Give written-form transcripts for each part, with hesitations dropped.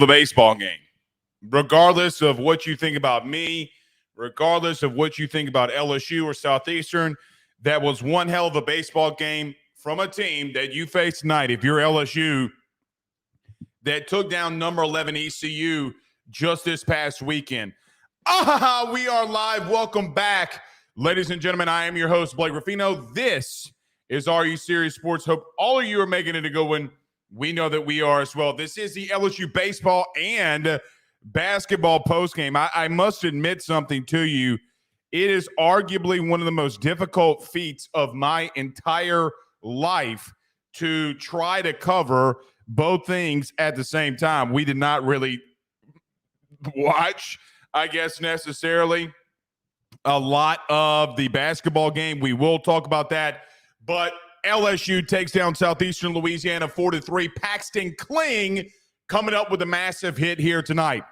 the baseball game. Regardless of what you think about me, regardless of what you think about LSU or Southeastern, that was one hell of a baseball game from a team that you face tonight. If you're LSU, that took down number 11 ECU just this past weekend. We are live. Welcome back, ladies and gentlemen. I am your host, Blake Ruffino. This is Are You Serious Sports. Hope all of you are making it a good one. We know that we are as well. This is the LSU baseball and basketball postgame. I must admit something to you. It is arguably one of the most difficult feats of my entire life to try to cover both things at the same time. We did not really watch, I guess, necessarily a lot of the basketball game. We will talk about that. But LSU takes down Southeastern Louisiana 4-3. Paxton Kling coming up with a massive hit here tonight.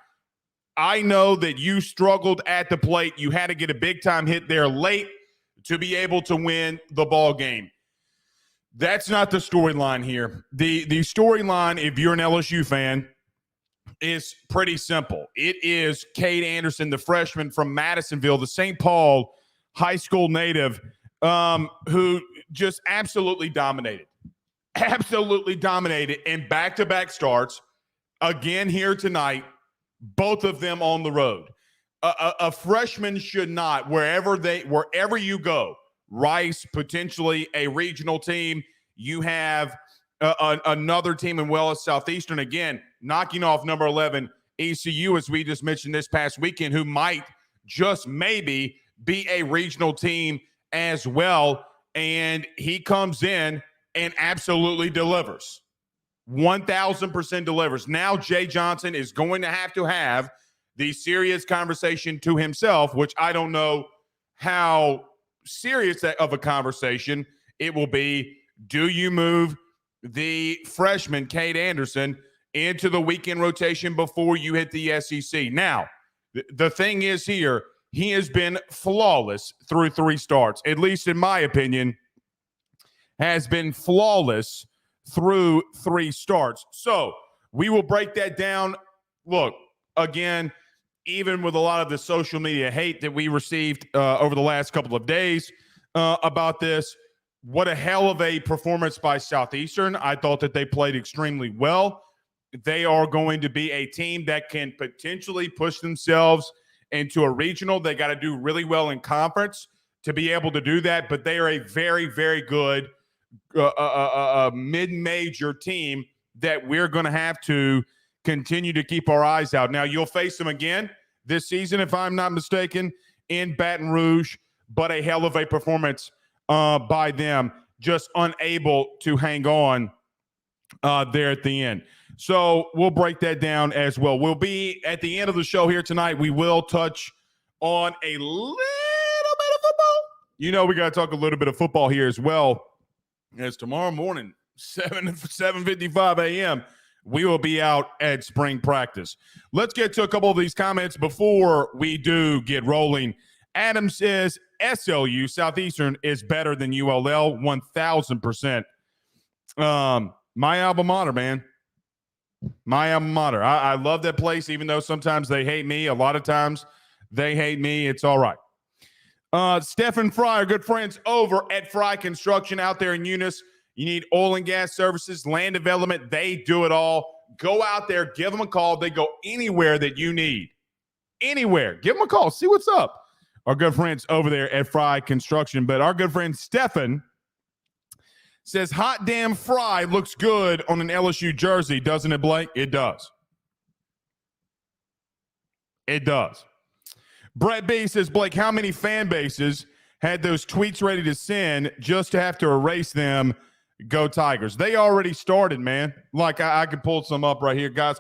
I know that you struggled at the plate. You had to get a big-time hit there late to be able to win the ball game. That's not the storyline here. The storyline, if you're an LSU fan, is pretty simple. It is Cade Anderson, the freshman from Madisonville, the St. Paul high school native, who just absolutely dominated in back-to-back starts. Again here tonight, both of them on the road. A freshman should not, wherever you go, Rice, potentially a regional team. You have another team in well as Southeastern, again, knocking off number 11 ECU, as we just mentioned this past weekend, who might just maybe be a regional team as well. And he comes in and absolutely delivers. 1,000% delivers. Now Jay Johnson is going to have the serious conversation to himself, which I don't know how serious of a conversation it will be. Do you move the freshman, Cade Anderson, into the weekend rotation before you hit the SEC? Now, the thing is here, he has been flawless through 3 starts, at least in my opinion, has been flawless through 3 starts. So we will break that down. Look, again, even with a lot of the social media hate that we received over the last couple of days about this, what a hell of a performance by Southeastern. I thought that they played extremely well. They are going to be a team that can potentially push themselves into a regional. They got to do really well in conference to be able to do that, but they are a very, very good mid-major team that we're going to have to continue to keep our eyes out. Now, you'll face them again this season, if I'm not mistaken, in Baton Rouge, but a hell of a performance by them, just unable to hang on there at the end. So we'll break that down as well. We'll be at the end of the show here tonight. We will touch on a little bit of football. You know, we got to talk a little bit of football here as well, as tomorrow morning, 7:55 a.m., we will be out at spring practice. Let's get to a couple of these comments before we do get rolling. Adam says, SLU, Southeastern, is better than ULL, 1,000%. My alma mater, man. My alma mater. I love that place, even though sometimes they hate me. A lot of times they hate me. It's all right. Stephen Fry, our good friends over at Fry Construction out there in Eunice. You need oil and gas services, land development. They do it all. Go out there, give them a call. They go anywhere that you need. Anywhere. Give them a call. See what's up. Our good friends over there at Fry Construction. But our good friend Stephen says, hot damn Fry looks good on an LSU jersey, doesn't it, Blake? It does. It does. Brett B says, Blake, how many fan bases had those tweets ready to send just to have to erase them? Go Tigers. They already started, man. Like, I could pull some up right here. Guys,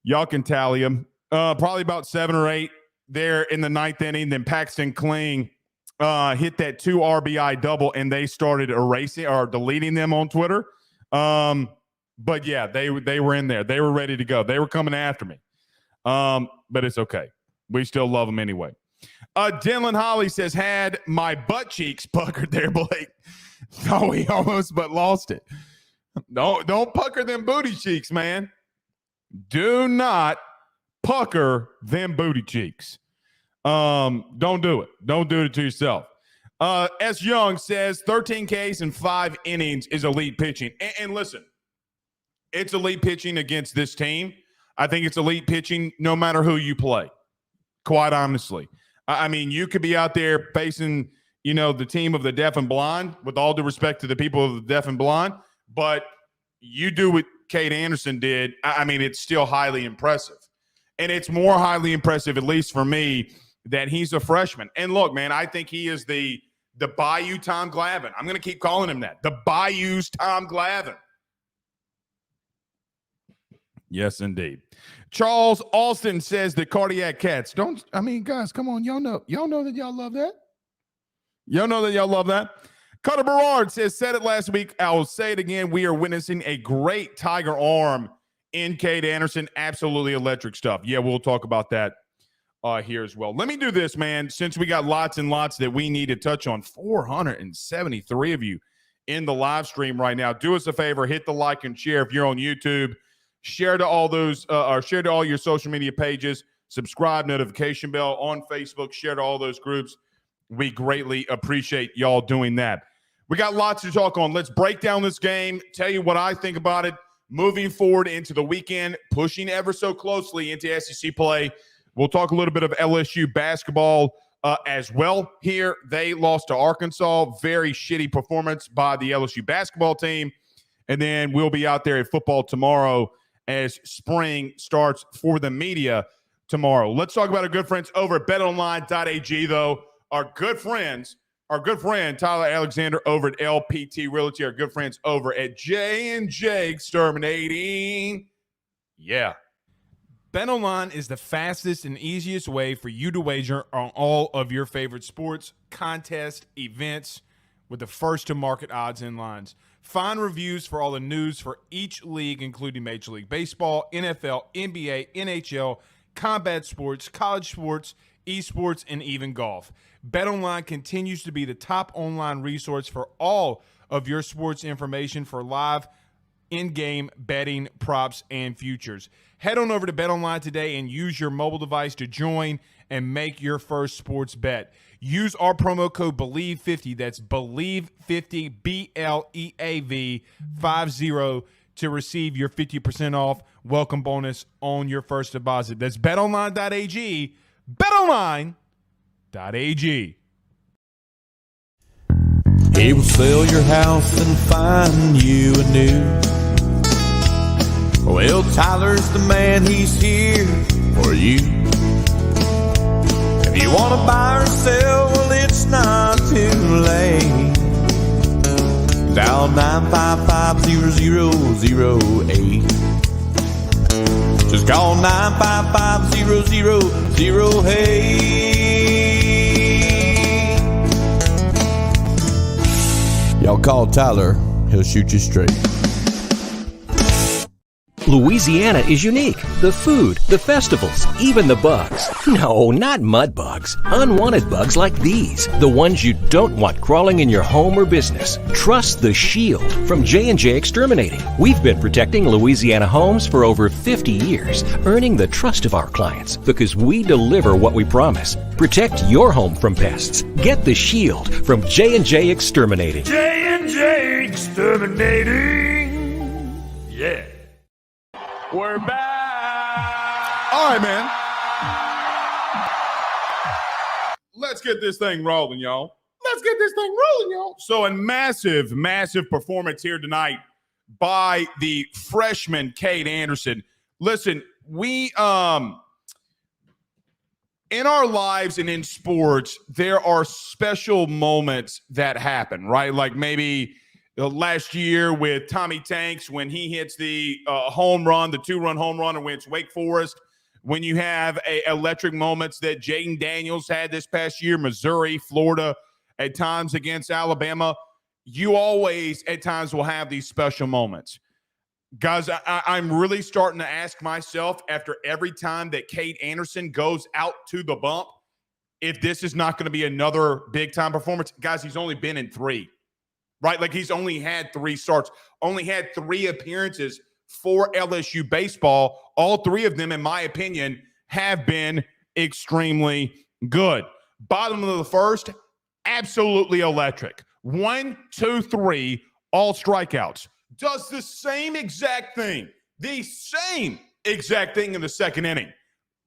y'all can tally them. Probably about 7 or 8 there in the 9th inning. Then Paxton Kling hit that 2 RBI double, and they started erasing or deleting them on Twitter. But, yeah, they were in there. They were ready to go. They were coming after me. But it's okay. We still love them anyway. Dylan Holly says, had my butt cheeks puckered there, Blake. No, he almost but lost it. Don't pucker them booty cheeks, man. Do not pucker them booty cheeks. Don't do it. Don't do it to yourself. S. Young says 13 Ks in 5 innings is elite pitching. And listen, it's elite pitching against this team. I think it's elite pitching no matter who you play, quite honestly. I mean, you could be out there facing, the team of the deaf and blind, with all due respect to the people of the deaf and blind, but you do what Cade Anderson did. I mean, it's still highly impressive. And it's more highly impressive, at least for me, that he's a freshman. And look, man, I think he is the Bayou Tom Glavine. I'm going to keep calling him that. The Bayou's Tom Glavine. Yes, indeed. Charles Alston says the cardiac cats guys, come on. Y'all know that y'all love that. Y'all know that y'all love that. Carter Berard says, said it last week. I will say it again. We are witnessing a great Tiger arm in Cade Anderson. Absolutely electric stuff. Yeah, we'll talk about that here as well. Let me do this, man, since we got lots and lots that we need to touch on. 473 of you in the live stream right now. Do us a favor, hit the like and share if you're on YouTube. Share to all those, or share to all your social media pages. Subscribe, notification bell on Facebook. Share to all those groups. We greatly appreciate y'all doing that. We got lots to talk on. Let's break down this game, tell you what I think about it, moving forward into the weekend, pushing ever so closely into SEC play. We'll talk a little bit of LSU basketball as well here. They lost to Arkansas. Very shitty performance by the LSU basketball team. And then we'll be out there at football tomorrow as spring starts for the media tomorrow. Let's talk about our good friends over at betonline.ag, though. Our good friend Tyler Alexander over at LPT Realty, our good friends over at J&J Exterminating. Yeah. BetOnline is the fastest and easiest way for you to wager on all of your favorite sports, contests, events with the first-to-market odds and lines. Find reviews for all the news for each league, including Major League Baseball, NFL, NBA, NHL, combat sports, college sports, esports, and even golf. BetOnline continues to be the top online resource for all of your sports information for live in-game betting, props, and futures. Head on over to BetOnline today and use your mobile device to join and make your first sports bet. Use our promo code BELIEVE50, that's BELIEVE50, BLEAV 50, to receive your 50% off welcome bonus on your first deposit. That's betonline.ag, betonline.ag. He will sell your house and find you a new. Well, Tyler's the man, he's here for you. If you want to buy or sell, well, it's not too late. Dial 955-0008. Just call 955-0008. Y'all call Tyler, he'll shoot you straight. Louisiana is unique. The food, the festivals, even the bugs. No, not mud bugs. Unwanted bugs like these. The ones you don't want crawling in your home or business. Trust the Shield from J&J Exterminating. We've been protecting Louisiana homes for over 50 years, earning the trust of our clients because we deliver what we promise. Protect your home from pests. Get the Shield from J&J Exterminating. J&J Exterminating. Yeah. We're back. All right, man. Let's get this thing rolling, y'all. So a massive, massive performance here tonight by the freshman Cade Anderson. Listen, we in our lives and in sports, there are special moments that happen, right? Like maybe last year with Tommy Tanks when he hits the home run, the 2-run home run against Wake Forest. When you have electric moments that Jaden Daniels had this past year, Missouri, Florida, at times against Alabama, you always at times will have these special moments. Guys, I'm really starting to ask myself after every time that Cade Anderson goes out to the bump, if this is not going to be another big-time performance. Guys, he's only been in 3. Right? Like he's only had 3 starts, only had 3 appearances for LSU baseball. All three of them, in my opinion, have been extremely good. Bottom of the first, absolutely electric. 1, 2, 3, all strikeouts. Does the same exact thing in the second inning.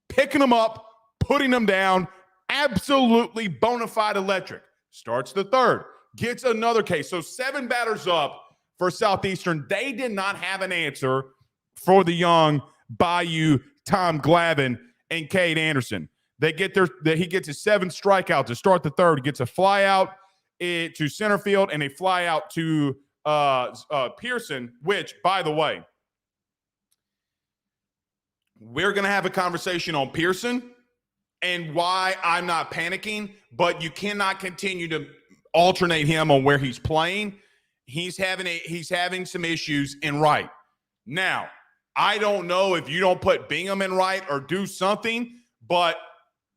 Picking them up, putting them down, absolutely bona fide electric. Starts the third, gets another case. So 7 batters up for Southeastern. They did not have an answer for the young Bayou, Tom Glavine, and Cade Anderson. He gets his 7 strikeouts to start the third. He gets a fly out to center field and a fly out to Pearson, which, by the way, we're going to have a conversation on Pearson and why I'm not panicking, but you cannot continue to alternate him on where he's playing. He's having some issues in right. Now, I don't know if you don't put Bingham in right or do something, but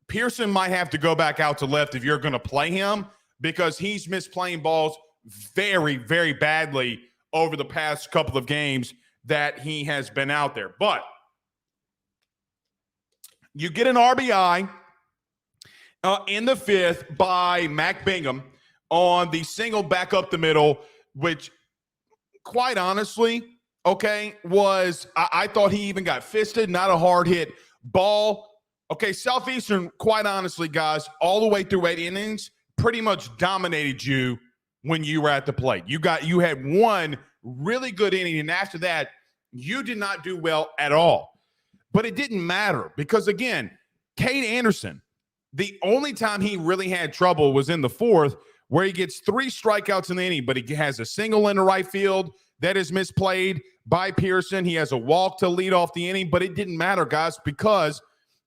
Pearson might have to go back out to left if you're going to play him, because he's missed playing balls very, very badly over the past couple of games that he has been out there. But you get an RBI in the 5th by Mac Bingham on the single back up the middle, which, quite honestly, I thought he even got fisted, not a hard hit ball. Okay, Southeastern, quite honestly, guys, all the way through 8 innings, pretty much dominated you when you were at the plate. You had one really good inning, and after that, you did not do well at all. But it didn't matter because, again, Cade Anderson, the only time he really had trouble was in the 4th, where he gets 3 strikeouts in the inning, but he has a single in the right field that is misplayed by Pearson. He has a walk to lead off the inning, but it didn't matter, guys, because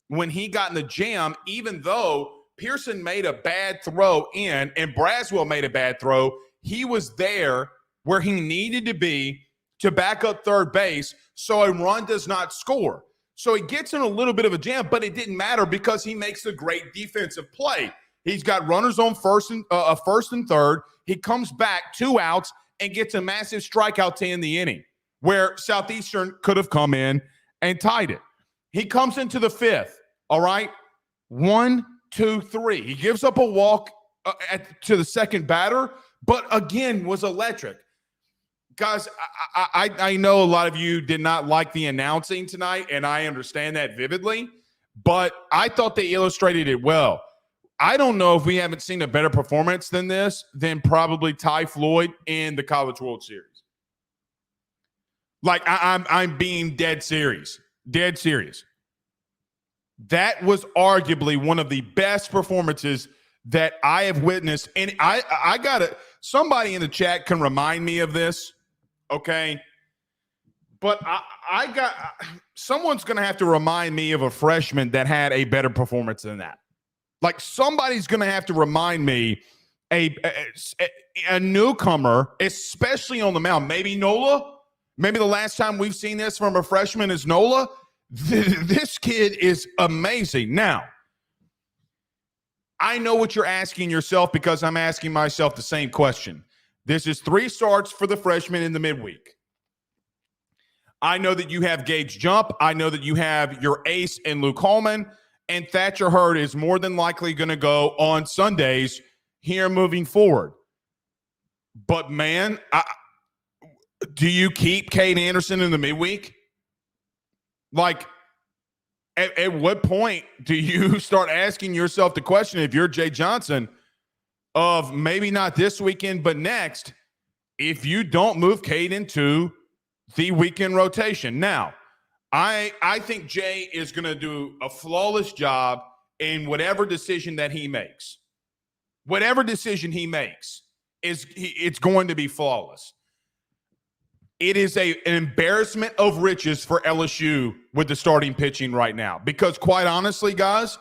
when he got in the jam, even though Pearson made a bad throw in and Braswell made a bad throw, he was there where he needed to be to back up third base so a run does not score. So he gets in a little bit of a jam, but it didn't matter because he makes a great defensive play. He's got runners on first and third. He comes back 2 outs and gets a massive strikeout to end the inning, where Southeastern could have come in and tied it. He comes into the 5th, all right? 1, 2, 3. He gives up a walk to the second batter, but again was electric. Guys, I know a lot of you did not like the announcing tonight, and I understand that vividly, but I thought they illustrated it well. I don't know if we haven't seen a better performance than this than probably Ty Floyd in the College World Series. Like, I'm being dead serious. Dead serious. That was arguably one of the best performances that I have witnessed. And I got it. Somebody in the chat can remind me of this, okay? But someone's going to have to remind me of a freshman that had a better performance than that. Like, somebody's going to have to remind me a newcomer, especially on the mound. Maybe Nola. Maybe the last time we've seen this from a freshman is Nola. This kid is amazing. Now, I know what you're asking yourself because I'm asking myself the same question. This is 3 starts for the freshman in the midweek. I know that you have Gage Jump. I know that you have your ace in Luke Holman. And Thatcher Hurd is more than likely going to go on Sundays here moving forward. But, man, do you keep Cade Anderson in the midweek? Like, at what point do you start asking yourself the question, if you're Jay Johnson, of maybe not this weekend but next, if you don't move Cade into the weekend rotation? Now, I think Jay is going to do a flawless job in whatever decision that he makes. Whatever decision he makes, it's going to be flawless. It is an embarrassment of riches for LSU with the starting pitching right now. Because quite honestly, guys,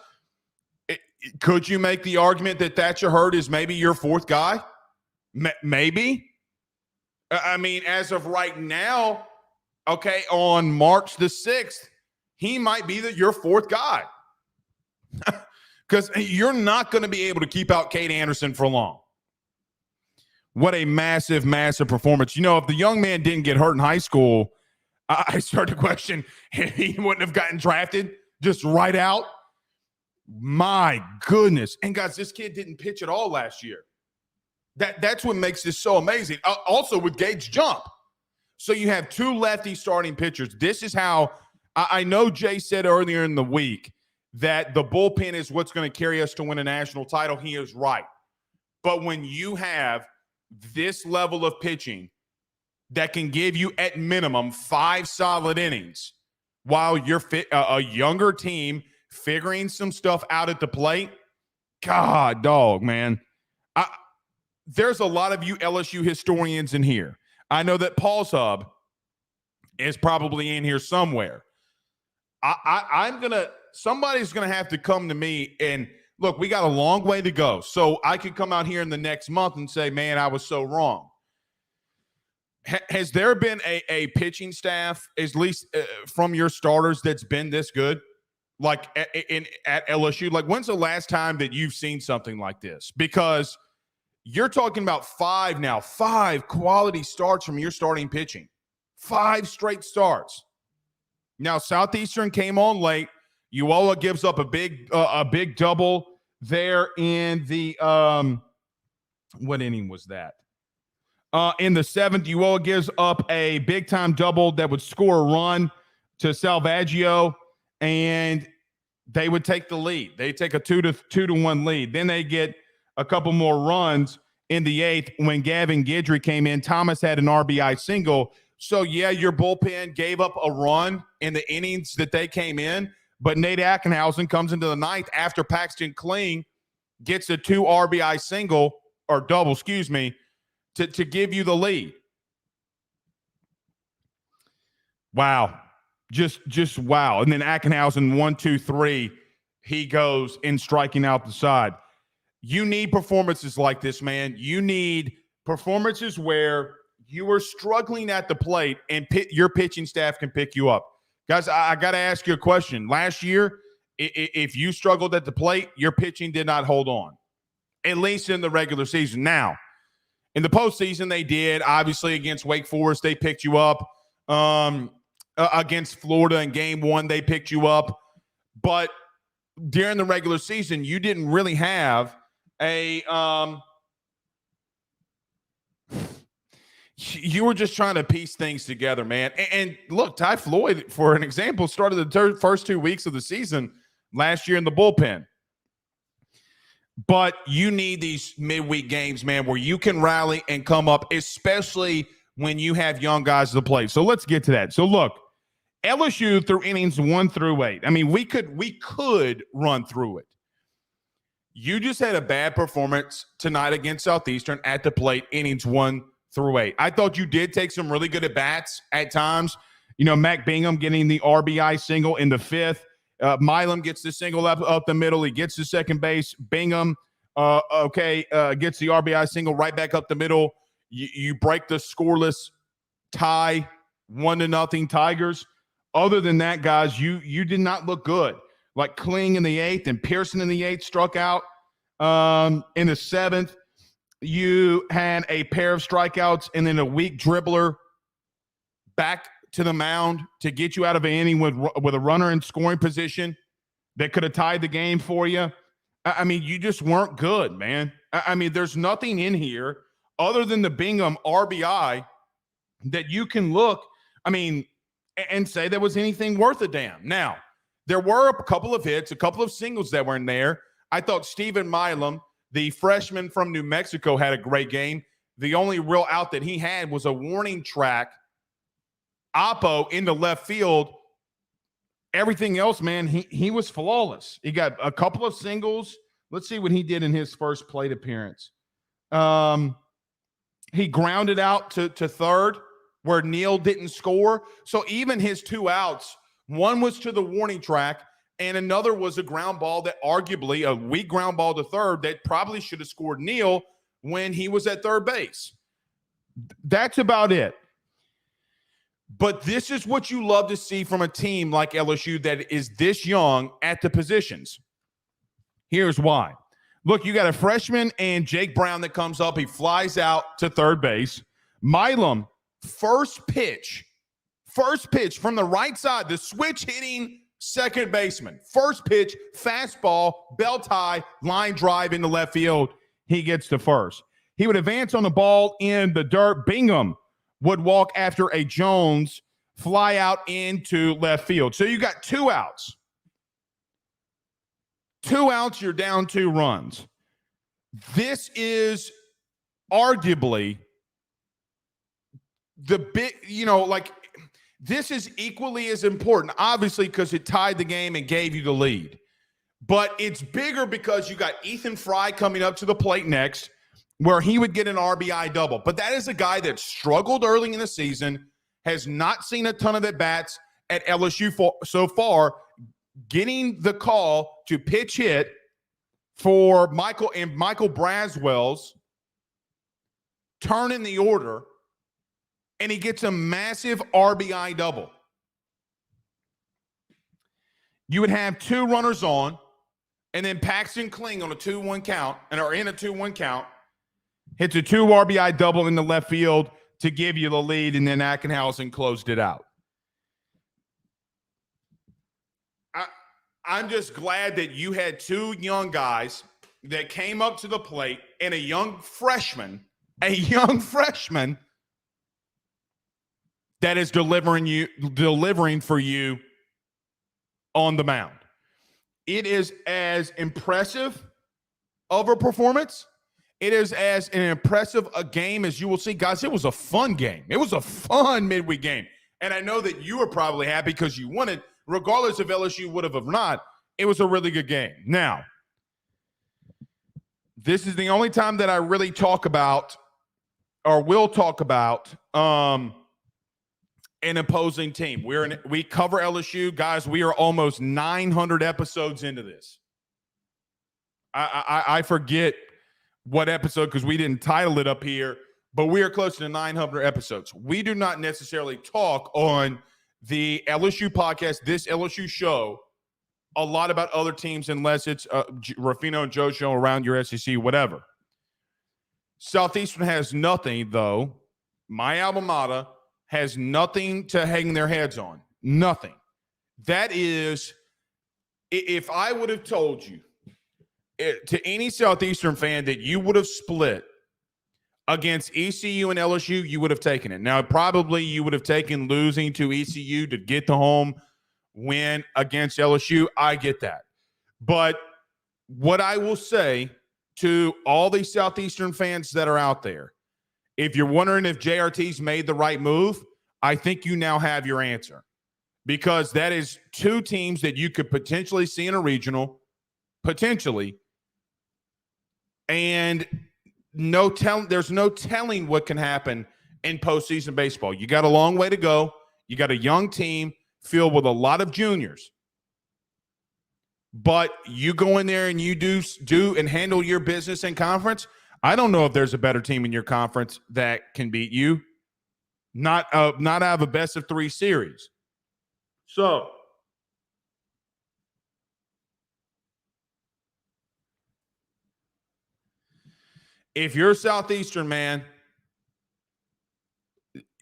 could you make the argument that Thatcher Hurd is maybe your 4th guy? Maybe. I mean, as of right now, okay, on March the 6th, he might be your 4th guy. Because you're not going to be able to keep out Cade Anderson for long. What a massive, massive performance. You know, if the young man didn't get hurt in high school, I start to question if he wouldn't have gotten drafted just right out. My goodness. And guys, this kid didn't pitch at all last year. That's what makes this so amazing. Also with Gage Jump. So you have two lefty starting pitchers. This is how I know Jay said earlier in the week that the bullpen is what's going to carry us to win a national title. He is right. But when you have this level of pitching that can give you at minimum 5 solid innings while you're a younger team figuring some stuff out at the plate, God, dog, man. There's a lot of you LSU historians in here. I know that Paul's Hub is probably in here somewhere. Somebody's going to have to come to me and look, we got a long way to go. So I could come out here in the next month and say, man, I was so wrong. Has there been a pitching staff, at least from your starters, that's been this good? Like at LSU? Like, when's the last time that you've seen something like this? Because you're talking about 5 quality starts from your starting pitching. 5 straight starts. Now, Southeastern came on late. Uola gives up a big double there in the what inning was that? In the 7th, Uola gives up a big-time double that would score a run to Salvaggio, and they would take the lead. They take a 2-1 lead. Then they get a couple more runs in the 8th when Gavin Guidry came in. Thomas had an RBI single. So, yeah, your bullpen gave up a run in the innings that they came in, but Nate Ackenhausen comes into the 9th after Paxton Kling gets a 2 RBI single, or double, excuse me, to give you the lead. Wow. Just wow. And then Ackenhausen, 1, 2, 3, he goes in striking out the side. You need performances like this, man. You need performances where you are struggling at the plate and your pitching staff can pick you up. Guys, I got to ask you a question. Last year, if you struggled at the plate, your pitching did not hold on, at least in the regular season. Now, in the postseason, they did. Obviously, against Wake Forest, they picked you up. Against Florida in Game 1, they picked you up. But during the regular season, you didn't really have you were just trying to piece things together, man. And look, Ty Floyd, for an example, started the first 2 weeks of the season last year in the bullpen. But you need these midweek games, man, where you can rally and come up, especially when you have young guys to play. So let's get to that. So look, LSU through innings 1 through 8. I mean, we could run through it. You just had a bad performance tonight against Southeastern at the plate, innings 1 through 8. I thought you did take some really good at-bats at times. You know, Mac Bingham getting the RBI single in the 5th. Milam gets the single up the middle. He gets to second base. Bingham, gets the RBI single right back up the middle. You break the scoreless tie, 1-0 Tigers. Other than that, guys, you did not look good. Like Kling in the 8th and Pearson in the 8th struck out. In the 7th, you had a pair of strikeouts and then a weak dribbler back to the mound to get you out of an inning with a runner in scoring position that could have tied the game for you. I mean, you just weren't good, man. I mean, there's nothing in here other than the Bingham RBI that you can look, and say there was anything worth a damn. Now, there were a couple of hits, a couple of singles that were in there. I thought Stephen Milam, the freshman from New Mexico, had a great game. The only real out that he had was a warning track oppo into left field. Everything else, man, he was flawless. He got a couple of singles. Let's see what he did in his first plate appearance. He grounded out to third where Neal didn't score. So even his 2 outs, one was to the warning track and another was a ground ball that arguably a weak ground ball to third that probably should have scored Neal when he was at third base. That's about it. But this is what you love to see from a team like LSU that is this young at the positions. Here's why. Look, you got a freshman and Jake Brown that comes up. He flies out to third base. Milam, first pitch First pitch from the right side, the switch hitting second baseman. First pitch, fastball, belt high, line drive into left field. He gets to first. He would advance on the ball in the dirt. Bingham would walk after a Jones fly out into left field. So you got 2 outs. 2 outs, you're down 2 runs. This is arguably the big, this is equally as important, obviously, because it tied the game and gave you the lead. But it's bigger because you got Ethan Fry coming up to the plate next, where he would get an RBI double. But that is a guy that struggled early in the season, has not seen a ton of at-bats at LSU so far, getting the call to pitch hit for Michael Braswell's turn in the order, and he gets a massive RBI double. You would have 2 runners on, and then Paxton Kling on a 2-1 count, or in a 2-1 count, hits a 2 RBI double in the left field to give you the lead, and then Ackenhausen closed it out. I'm just glad that you had 2 young guys that came up to the plate and a young freshman that is delivering for you on the mound. It is as impressive of a performance. It is as an impressive a game as you will see. Guys, it was a fun game. It was a fun midweek game. And I know that you are probably happy because you won it, regardless if LSU would have or not. It was a really good game. Now, this is the only time that I really talk about or will talk about an opposing team. We cover LSU. Guys, we are almost 900 episodes into this. I forget what episode because we didn't title it up here, but we are close to 900 episodes. We do not necessarily talk on the LSU podcast, this LSU show, a lot about other teams unless it's Ruffino and Joe show around your SEC, whatever. Southeastern has nothing, though. My alma mater has nothing to hang their heads on. Nothing. That is, if I would have told you to any Southeastern fan that you would have split against ECU and LSU, you would have taken it. Now, probably you would have taken losing to ECU to get the home win against LSU. I get that. But what I will say to all these Southeastern fans that are out there, if you're wondering if JRT's made the right move, I think you now have your answer. Because that is 2 teams that you could potentially see in a regional, potentially, and there's no telling what can happen in postseason baseball. You got a long way to go. You got a young team filled with a lot of juniors. But you go in there and you do and handle your business in conference. I don't know if there's a better team in your conference that can beat you. Not out of a best of 3 series. So if you're Southeastern, man,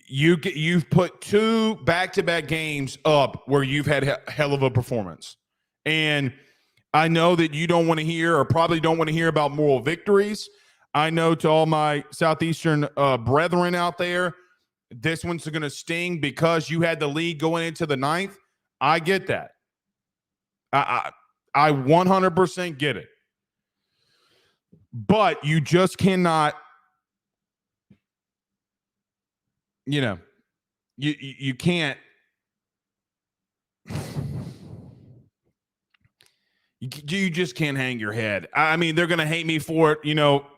you've put 2 back-to-back games up where you've had hell of a performance. And I know that you don't want to hear or probably don't want to hear about moral victories. I know to all my Southeastern brethren out there, this one's going to sting because you had the lead going into the 9th. I get that. I 100% get it. But you just cannot, you can't. You just can't hang your head. I mean, they're going to hate me for it.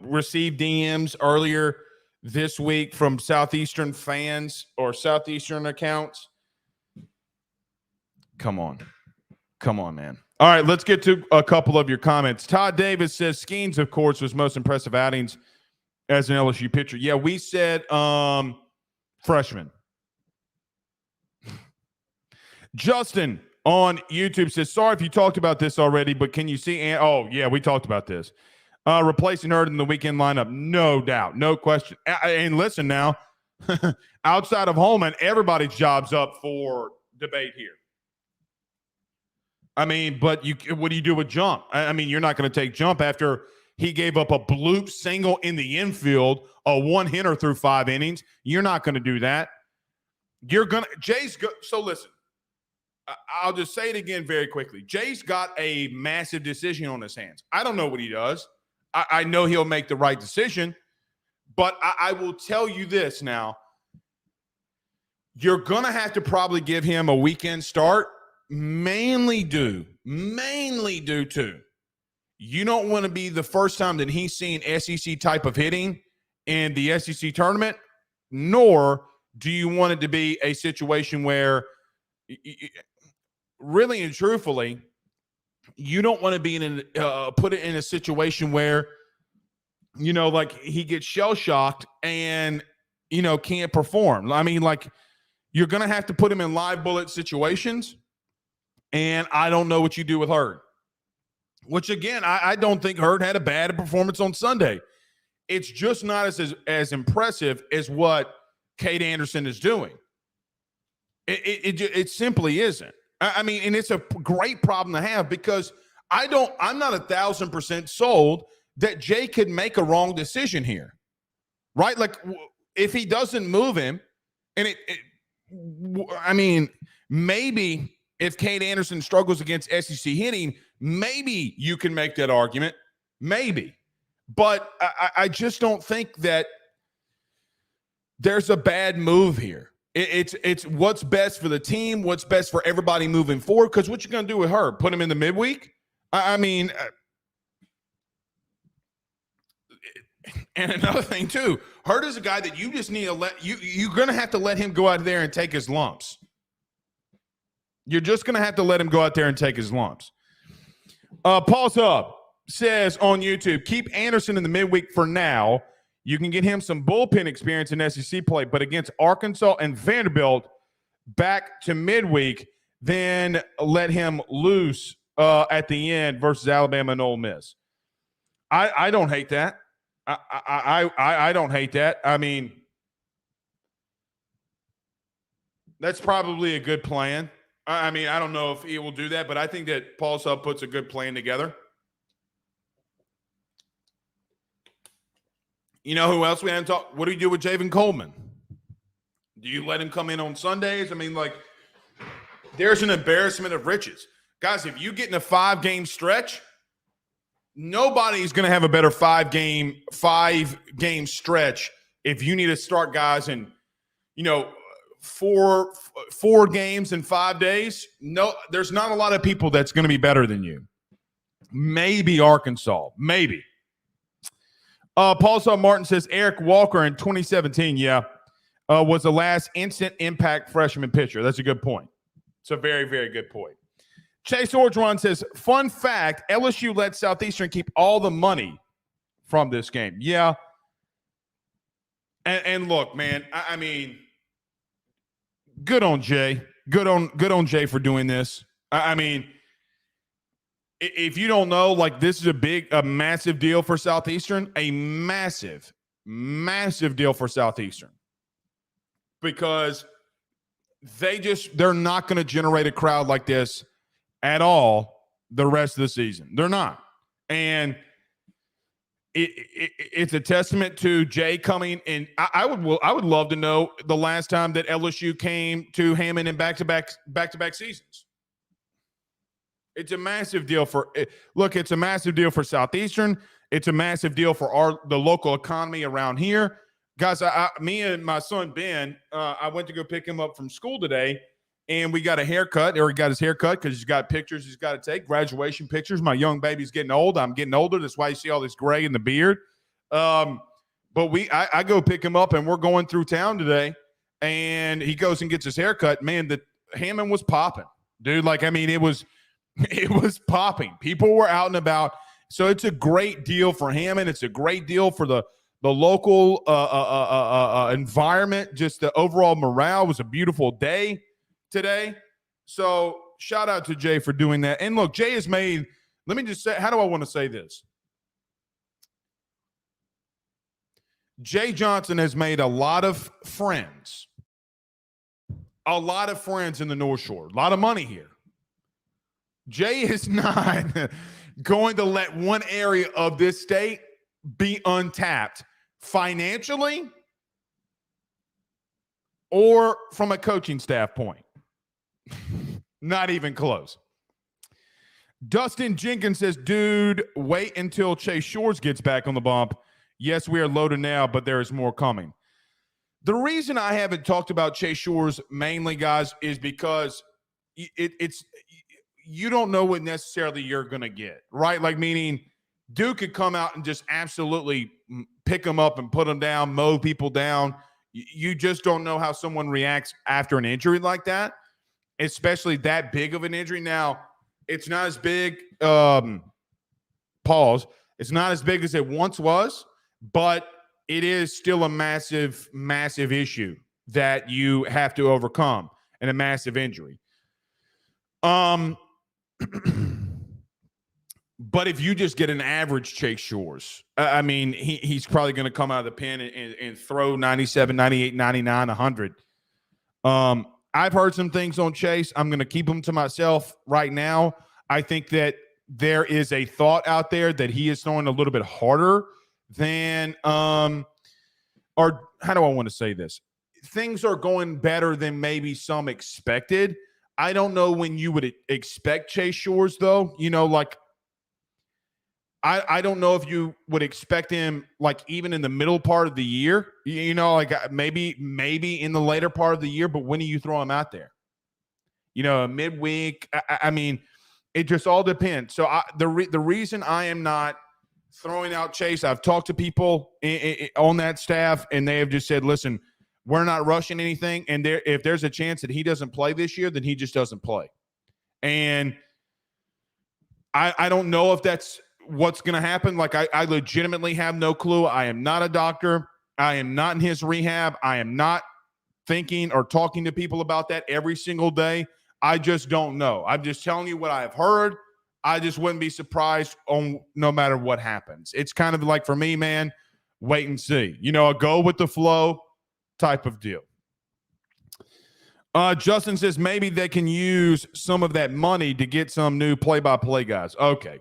Received DMs earlier this week from Southeastern fans or Southeastern accounts. Come on, man. All right, let's get to a couple of your comments. Todd Davis says Skeens, of course, was most impressive outings as an LSU pitcher. Yeah, we said freshman. Justin on YouTube says, sorry if you talked about this already, but can you see? Oh, yeah, we talked about this. Replacing Hurd in the weekend lineup, no doubt, no question. And listen now, outside of Holman, everybody's job's up for debate here. I mean, but what do you do with Jump? I mean, you're not going to take Jump after he gave up a bloop single in the infield, a one-hitter through 5 innings. You're not going to do that. So listen, I'll just say it again very quickly. Jay's got a massive decision on his hands. I don't know what he does. I know he'll make the right decision, but I will tell you this now. You're going to have to probably give him a weekend start, mainly due to you don't want to be the first time that he's seen SEC type of hitting in the SEC tournament, nor do you want it to be a situation where really and truthfully, you don't want to be put it in a situation where, like he gets shell-shocked and, can't perform. I mean, like, you're going to have to put him in live bullet situations, and I don't know what you do with Hurd. Which, again, I don't think Hurd had a bad performance on Sunday. It's just not as impressive as what Cade Anderson is doing. It simply isn't. I mean, and it's a great problem to have because I'm not 1,000% sold that Jay could make a wrong decision here, right? Like, if he doesn't move him, and I mean, maybe if Cade Anderson struggles against SEC hitting, maybe you can make that argument. Maybe. But I just don't think that there's a bad move here. It's what's best for the team, what's best for everybody moving forward, because what you going to do with her? Put him in the midweek? I mean, and another thing, too, Hurd is a guy that you just need to you're going to have to let him go out there and take his lumps. You're just going to have to let him go out there and take his lumps. Paul's Hub says on YouTube, keep Anderson in the midweek for now. You can get him some bullpen experience in SEC play, but against Arkansas and Vanderbilt back to midweek, then let him loose at the end versus Alabama and Ole Miss. I don't hate that. I don't hate that. I mean, that's probably a good plan. I mean, I don't know if he will do that, but I think that Paul Sub puts a good plan together. You know who else we haven't talked? What do you do with Javen Coleman? Do you let him come in on Sundays? I mean, like, there's an embarrassment of riches. Guys, if you get in a 5-game stretch, nobody's going to have a better 5-game stretch if you need to start guys in, four games in 5 days. No, there's not a lot of people that's going to be better than you. Maybe Arkansas. Maybe. Paul Saw Martin says Eric Walker in 2017, was the last instant impact freshman pitcher. That's a good point. It's a very, very good point. Chase Orgeron says, fun fact, LSU let Southeastern keep all the money from this game. Yeah. And look, man, I mean, good on Jay. Good on Jay for doing this. I mean, if you don't know, like, this is a massive deal for Southeastern, a massive, massive deal for Southeastern, because they're not going to generate a crowd like this at all the rest of the season. They're not. And it's a testament to Jay coming in. I would love to know the last time that LSU came to Hammond in back-to-back seasons. It's a massive deal it's a massive deal for Southeastern. It's a massive deal for the local economy around here. Guys, me and my son, Ben, I went to go pick him up from school today, and we got a haircut, or he got his haircut because he's got pictures he's got to take, graduation pictures. My young baby's getting old. I'm getting older. That's why you see all this gray in the beard. But I go pick him up, and we're going through town today, and he goes and gets his haircut. Man, the Hammond was popping, dude. Like, I mean, it was popping. People were out and about. So it's a great deal for Hammond. It's a great deal for the local environment. Just the overall morale. Was a beautiful day today. So shout out to Jay for doing that. And look, Jay has made, let me just say, how do I want to say this? Jay Johnson has made a lot of friends. A lot of friends in the North Shore. A lot of money here. Jay is not going to let one area of this state be untapped financially or from a coaching staff point. Not even close. Dustin Jenkins says, dude, wait until Chase Shores gets back on the bump. Yes, we are loaded now, but there is more coming. The reason I haven't talked about Chase Shores mainly, guys, is because it's you don't know what necessarily you're going to get, right? Like, meaning Duke could come out and just absolutely pick them up and put them down, mow people down. You just don't know how someone reacts after an injury like that, especially that big of an injury. Now, it's not as big, pause, it's not as big as it once was, but it is still a massive, massive issue that you have to overcome and a massive injury. But if you just get an average Chase Shores, I mean, he's probably going to come out of the pen and throw 97, 98, 99, 100. I've heard some things on Chase. I'm going to keep them to myself right now. I think that there is a thought out there that he is throwing a little bit harder than, or how do I want to say this? Things are going better than maybe some expected. I don't know when you would expect Chase Shores, though. You know, like, I don't know if you would expect him, like, even in the middle part of the year, you know, like maybe in the later part of the year, but when do you throw him out there? You know, midweek. I mean, it just all depends. So the reason I am not throwing out Chase, I've talked to people on that staff, and they have just said, listen, we're not rushing anything. And if there's a chance that he doesn't play this year, then he just doesn't play. And I don't know if that's what's going to happen. Like, I legitimately have no clue. I am not a doctor. I am not in his rehab. I am not thinking or talking to people about that every single day. I just don't know. I'm just telling you what I've heard. I just wouldn't be surprised on no matter what happens. It's kind of like, for me, man, wait and see. You know, a go with the flow type of deal. Justin says maybe they can use some of that money to get some new play-by-play guys. Okay.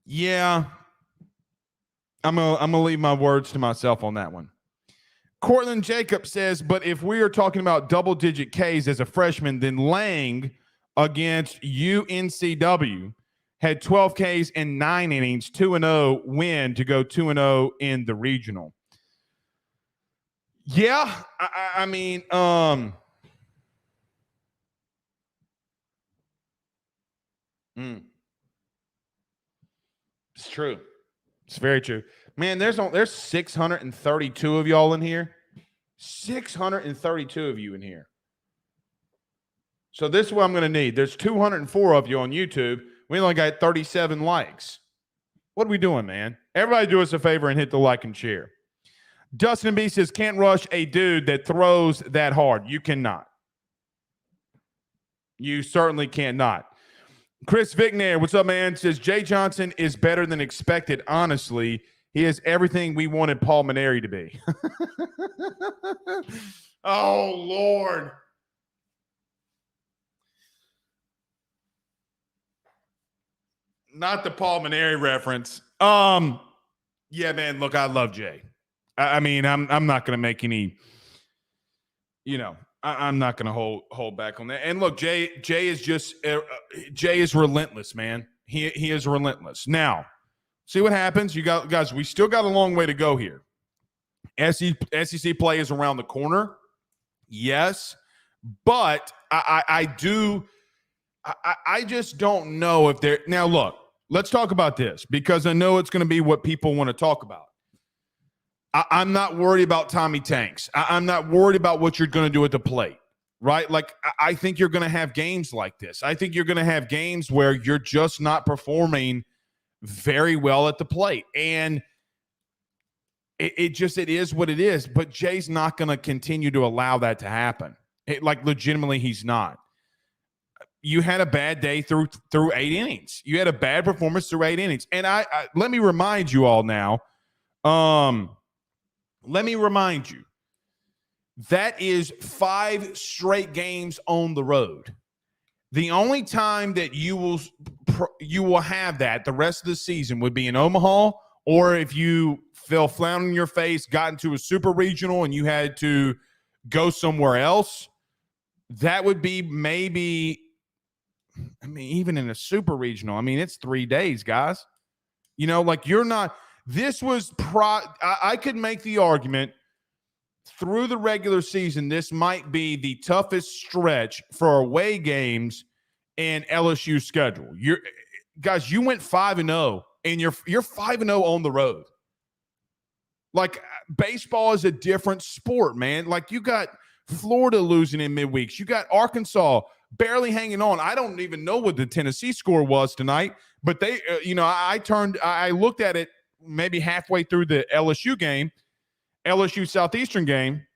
Yeah. I'm gonna leave my words to myself on that one. Cortland Jacob says, but if we are talking about double-digit Ks as a freshman, then Lang against UNCW had 12 Ks in 9 innings, 2-0 win to go 2-0 in the regional. Yeah, I mean, it's true. It's very true. Man, there's 632 of y'all in here. 632 of you in here. So this is what I'm going to need. There's 204 of you on YouTube. We only got 37 likes. What are we doing, man? Everybody do us a favor and hit the like and share. Dustin B says, can't rush a dude that throws that hard. You cannot. You certainly cannot. Chris Vignair, what's up, man? Says, Jay Johnson is better than expected. Honestly, he is everything we wanted Paul Maneri to be. Oh, Lord. Not the Paul Maneri reference. Yeah, man, look, I love Jay. I mean, I'm not going to make any, you know, I'm not going to hold back on that. And look, Jay is just Jay is relentless, man. He is relentless. Now, see what happens. You guys, we still got a long way to go here. SEC play is around the corner. Yes, but I just don't know if they're now. Look, let's talk about this because I know it's going to be what people want to talk about. I'm not worried about Tommy Tanks. I'm not worried about what you're going to do at the plate, right? Like, I think you're going to have games like this. I think you're going to have games where you're just not performing very well at the plate. And It is what it is. But Jay's not going to continue to allow that to happen. Legitimately, he's not. You had a bad day through 8 innings. You had a bad performance through 8 innings. And I let me remind you all now. Let me remind you. That is 5 straight games on the road. The only time that you will have that the rest of the season would be in Omaha, or if you fell flat on your face, got into a super regional, and you had to go somewhere else. That would be maybe. I mean, even in a super regional, I mean, it's 3 days, guys. You're not. This was I could make the argument through the regular season, this might be the toughest stretch for away games in LSU schedule. You went 5-0, and you're 5-0 on the road. Baseball is a different sport, man. You got Florida losing in midweeks. You got Arkansas barely hanging on. I don't even know what the Tennessee score was tonight, but they, I looked at it maybe halfway through the LSU Southeastern game,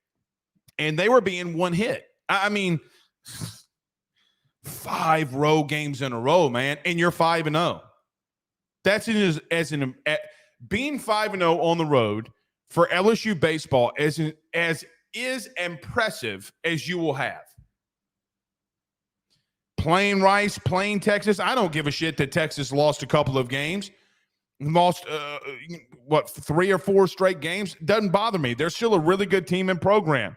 and they were being one hit. I mean, 5 road games in a row, man, and you're 5-0. That's being 5-0 on the road for LSU baseball as is impressive as you will have. Playing Rice, playing Texas. I don't give a shit that Texas lost a couple of games. Lost, 3 or 4 straight games. Doesn't bother me. They're still a really good team and program.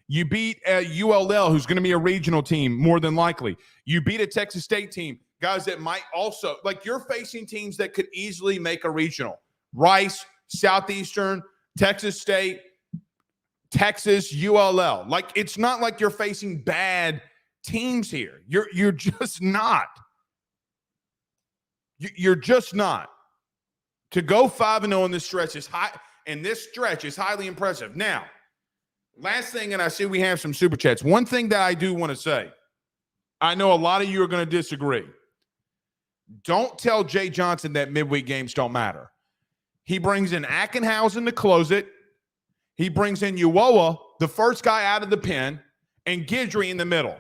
You beat ULL, who's going to be a regional team, more than likely. You beat a Texas State team. Guys that might also, you're facing teams that could easily make a regional. Rice, Southeastern, Texas State, Texas, ULL. It's not like you're facing bad teams here. You're just not. You're just not. To go 5-0 in this stretch is highly impressive. Now, last thing, and I see we have some super chats. One thing that I do want to say, I know a lot of you are going to disagree. Don't tell Jay Johnson that midweek games don't matter. He brings in Ackenhausen to close it. He brings in Uoa, the first guy out of the pen, and Guidry in the middle.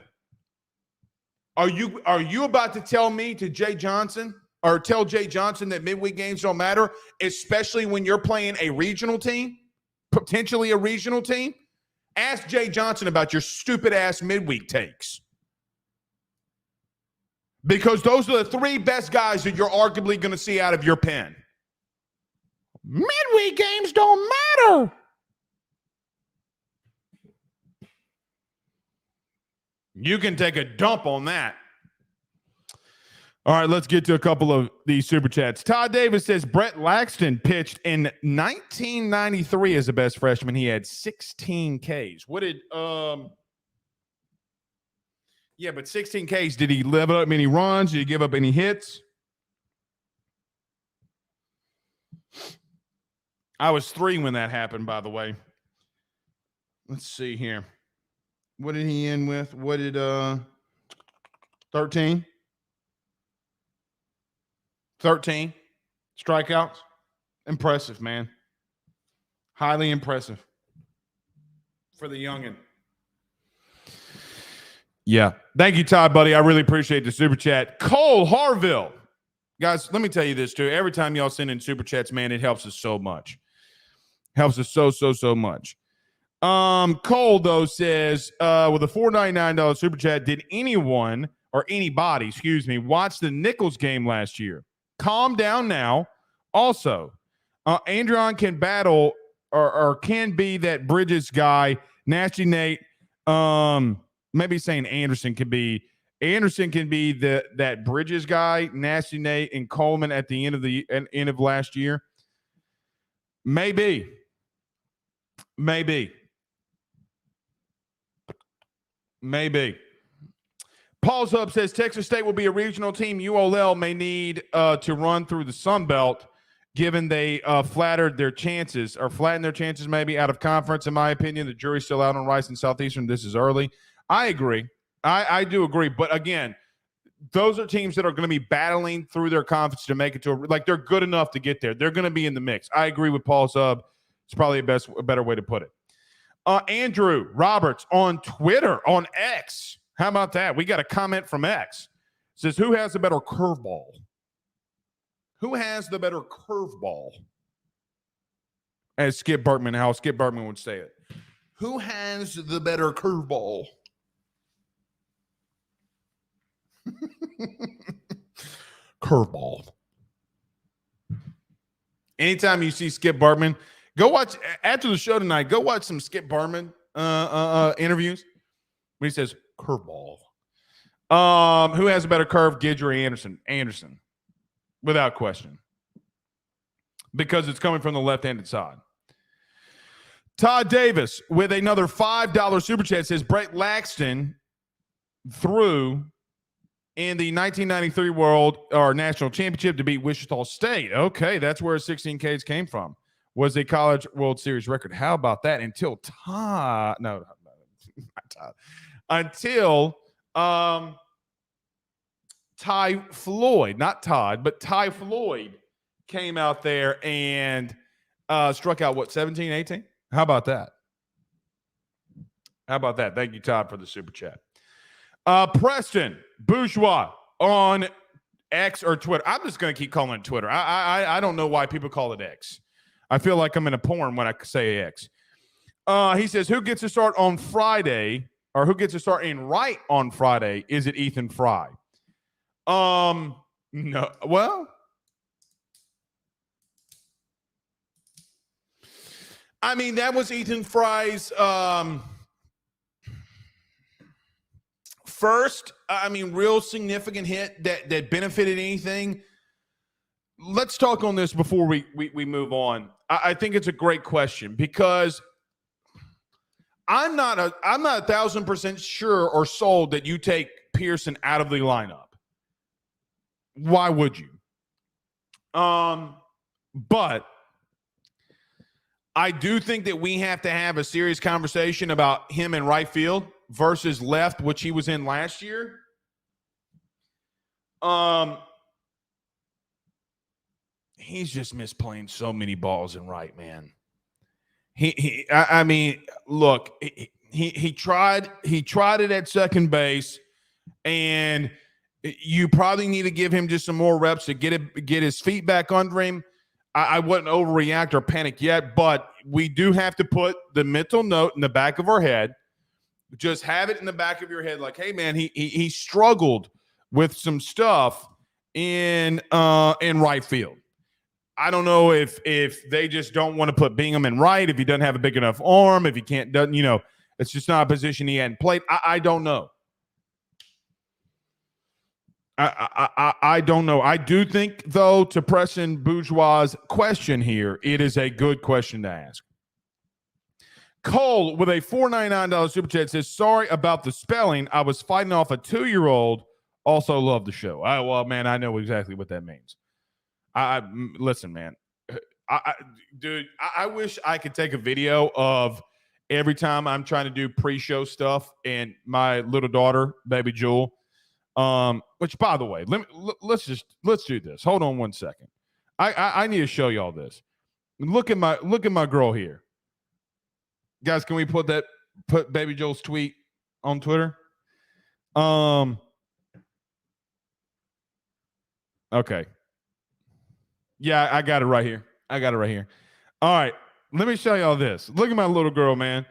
Are you about to tell me to Jay Johnson or tell Jay Johnson that midweek games don't matter, especially when you're playing a regional team, potentially a regional team? Ask Jay Johnson about your stupid-ass midweek takes. Because those are the 3 best guys that you're arguably going to see out of your pen. Midweek games don't matter. You can take a dump on that. All right, let's get to a couple of these super chats. Todd Davis says Brett Laxton pitched in 1993 as a best freshman. He had 16 Ks. What did yeah, but 16 Ks. Did he live up any runs? Did he give up any hits? I was 3 when that happened, by the way. Let's see here. What did he end with? What did 13? 13 strikeouts. Impressive, man. Highly impressive for the youngin. Yeah. Thank you, Todd, buddy. I really appreciate the super chat. Cole Harville. Guys, let me tell you this, too. Every time y'all send in super chats, man, it helps us so much. Helps us so much. Cole, though, says, with a $4.99 super chat, did anyone or anybody, watch the Nichols game last year? Calm down now. Also, Andreon can battle or can be that Bridges guy. Nasty Nate, maybe saying Anderson can be that Bridges guy. Nasty Nate and Coleman at the end of last year. Maybe. Paul's Hub says Texas State will be a regional team. ULL may need to run through the Sun Belt, given they flattened their chances maybe out of conference. In my opinion, the jury's still out on Rice and Southeastern. This is early. I agree. I do agree. But again, those are teams that are going to be battling through their conference to make it to they're good enough to get there. They're going to be in the mix. I agree with Paul's Hub It's probably a better way to put it. Andrew Roberts on Twitter, on X. How about that? We got a comment from X. It says, who has the better curveball? Who has the better curveball? As Skip Bertman, how Skip Bertman would say it. Who has the better curveball? Curveball. Anytime you see Skip Bertman, go watch, after the show tonight, go watch some Skip Bertman interviews when he says curveball. Who has a better curve, Gidge or Anderson? Anderson, without question. Because it's coming from the left-handed side. Todd Davis with another $5 super chat says Brett Laxton threw in the 1993 World or National Championship to beat Wichita State. Okay, that's where 16Ks came from. Was a College World Series record. How about that? Until Todd, no, not Todd. Until Ty Floyd, not Todd, but Ty Floyd came out there and struck out, what, 17, 18? How about that? How about that? Thank you, Todd, for the super chat. Preston Bourgeois on X or Twitter. I'm just going to keep calling it Twitter. I don't know why people call it X. I feel like I'm in a porn when I say X. He says, who gets to start on Friday, or who gets to start in right on Friday? Is it Ethan Fry? No. Well, I mean, that was Ethan Fry's first, real significant hit that benefited anything. Let's talk on this before we move on. I think it's a great question because I'm not 1,000% sure or sold that you take Pearson out of the lineup. Why would you? But I do think that we have to have a serious conversation about him in right field versus left, which he was in last year. He's just misplaying so many balls in right, man. He tried it at second base, and you probably need to give him just some more reps to get his feet back under him. I wouldn't overreact or panic yet, but we do have to put the mental note in the back of our head. Just have it in the back of your head, like, hey, man, he struggled with some stuff in right field. I don't know if they just don't want to put Bingham in right, if he doesn't have a big enough arm, if he it's just not a position he hadn't played. I don't know. I don't know. I do think, though, to Preston Bourgeois' question here, it is a good question to ask. Cole with a $4.99 super chat says, sorry about the spelling. I was fighting off a 2-year-old. Also love the show. Well, man, I know exactly what that means. Listen, man. Dude, I wish I could take a video of every time I'm trying to do pre-show stuff and my little daughter, baby Jewel, which, by the way, let's do this. Hold on one second. I need to show y'all this. Look at my girl here. Guys, can we put baby Joel's tweet on Twitter? Okay. Yeah, I got it right here. All right. Let me show y'all this. Look at my little girl, man.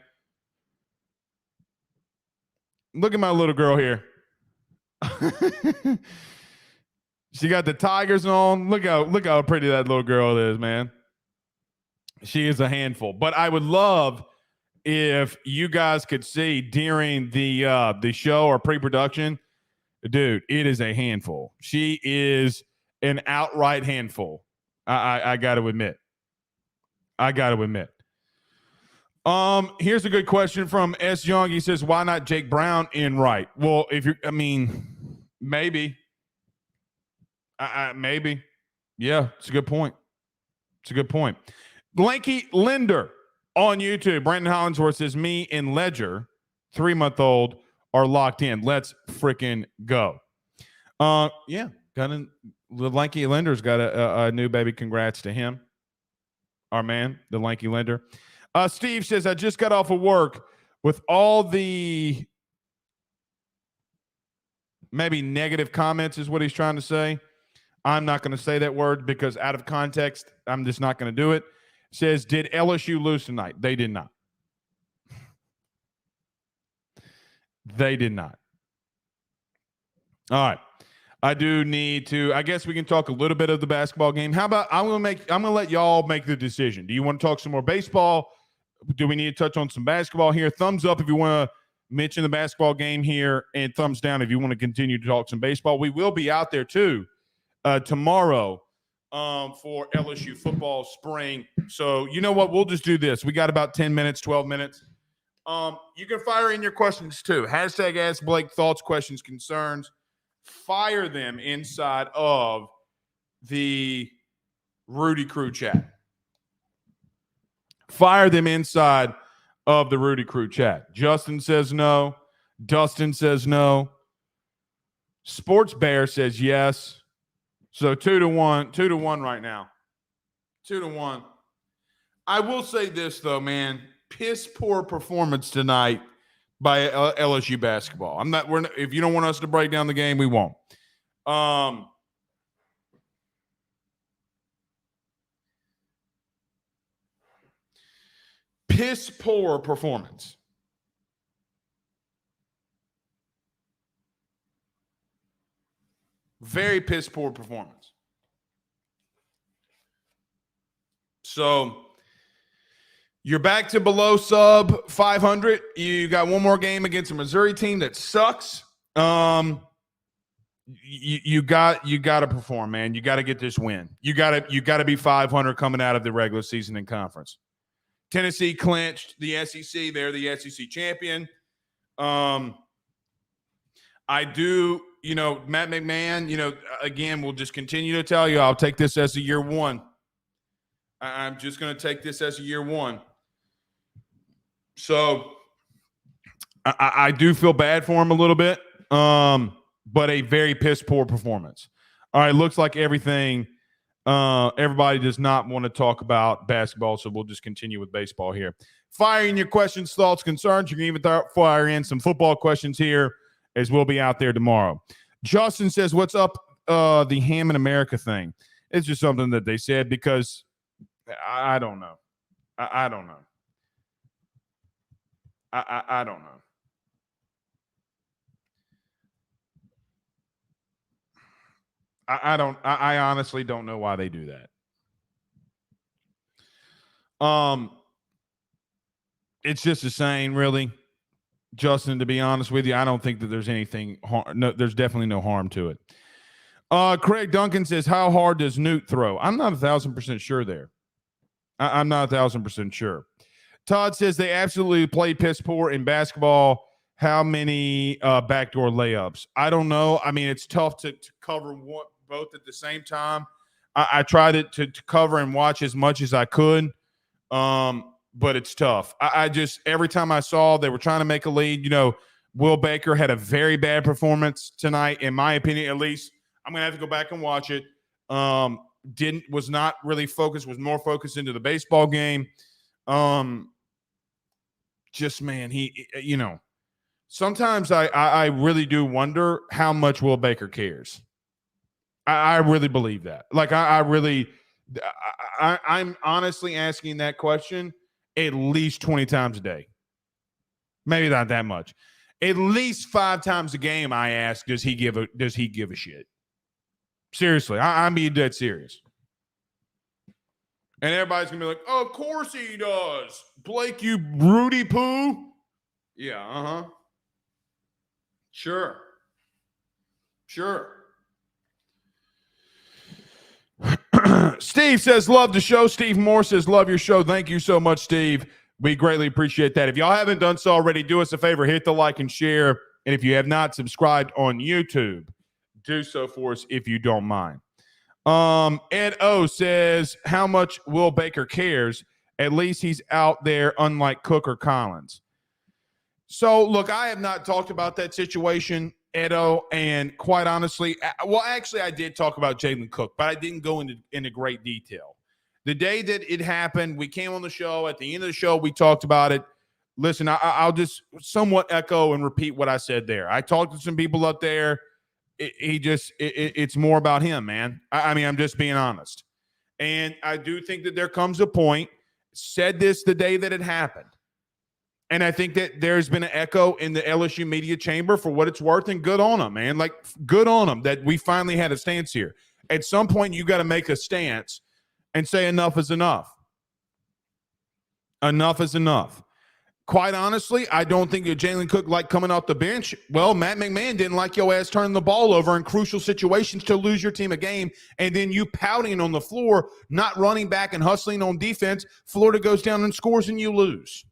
Look at my little girl here. She got the Tigers on. Look how pretty that little girl is, man. She is a handful. But I would love if you guys could see during the show or pre-production, dude, it is a handful. She is an outright handful. I got to admit. Here's a good question from S. Young. He says, why not Jake Brown in right? Well, maybe. Maybe. Yeah, it's a good point. Blanky Linder on YouTube. Brandon Hollingsworth says, me and Ledger, 3-month-old, are locked in. Let's freaking go. Yeah, the Lanky Linder's got a new baby. Congrats to him. our man, the lanky lender. Steve says, I just got off of work with all the maybe negative comments is what he's trying to say. I'm not going to say that word because out of context, I'm just not going to do it. Says, did LSU lose tonight? They did not. They did not. All right. I do need to, I guess we can talk a little bit of the basketball game. How about I'm going to let y'all make the decision. Do you want to talk some more baseball? Do we need to touch on some basketball here? Thumbs up if you want to mention the basketball game here, and thumbs down if you want to continue to talk some baseball. We will be out there too tomorrow for LSU football spring. So you know what? We'll just do this. We got about 10 minutes, 12 minutes. You can fire in your questions too. Hashtag Ask Blake, thoughts, questions, concerns. Fire them inside of the Rudy Crew chat. Fire them inside of the Rudy Crew chat. Justin says no. Dustin says no. Sports Bear says yes. So 2-1 right now. 2-1. I will say this though, man. Piss poor performance tonight by LSU basketball. If you don't want us to break down the game, we won't. Piss poor performance. Very piss poor performance. So you're back to below sub 500. You got one more game against a Missouri team that sucks. You got to perform, man. You got to get this win. You got to be 500 coming out of the regular season and conference. Tennessee clinched the SEC. They're the SEC champion. I do, Matt McMahon, again, we'll just continue to tell you, I'll take this as a year one. I'm just going to take this as a year one. So I do feel bad for him a little bit, but a very piss poor performance. All right, looks like everybody does not want to talk about basketball, so we'll just continue with baseball here. Fire in your questions, thoughts, concerns. You can even fire in some football questions here as we'll be out there tomorrow. Justin says, what's up the Ham in America thing? It's just something that they said because I don't know. I don't know. I don't know. I honestly don't know why they do that. It's just a saying, really, Justin, to be honest with you. I don't think that there's anything there's definitely no harm to it. Craig Duncan says, how hard does Newt throw? I'm not 1,000% sure there. I'm not 1,000% sure. Todd says they absolutely play piss poor in basketball. How many backdoor layups? I don't know. I mean, it's tough to cover both at the same time. I tried to cover and watch as much as I could, but it's tough. I just, every time I saw they were trying to make a lead, Will Baker had a very bad performance tonight, in my opinion, at least. I'm going to have to go back and watch it. Was not really focused, was more focused into the baseball game. Just, man, sometimes I really do wonder how much Will Baker cares. I really believe that. Like, I'm honestly asking that question at least 20 times a day. Maybe not that much. At least 5 times a game I ask, does he give a shit? Seriously, I'm being dead serious. And everybody's going to be like, oh, of course he does. Blake, you Rudy Poo. Yeah, uh-huh. Sure. Steve says, love the show. Steve Moore says, love your show. Thank you so much, Steve. We greatly appreciate that. If y'all haven't done so already, do us a favor, hit the like and share. And if you have not subscribed on YouTube, do so for us if you don't mind. Ed O says, how much Will Baker cares? At least he's out there, unlike Cook or Collins. So, look, I have not talked about that situation, Edo, and quite honestly, well, actually, I did talk about Jalen Cook, but I didn't go into great detail. The day that it happened, we came on the show. At the end of the show, we talked about it. Listen, I'll just somewhat echo and repeat what I said there. I talked to some people up there. It's more about him, man. I mean, I'm just being honest. And I do think that there comes a point, said this the day that it happened. And I think that there's been an echo in the LSU media chamber for what it's worth, and good on them, man. Like, good on them that we finally had a stance here. At some point, you got to make a stance and say enough is enough. Enough is enough. Quite honestly, I don't think that Jalen Cook liked coming off the bench. Well, Matt McMahon didn't like your ass turning the ball over in crucial situations to lose your team a game, and then you pouting on the floor, not running back and hustling on defense. Florida goes down and scores, and you lose.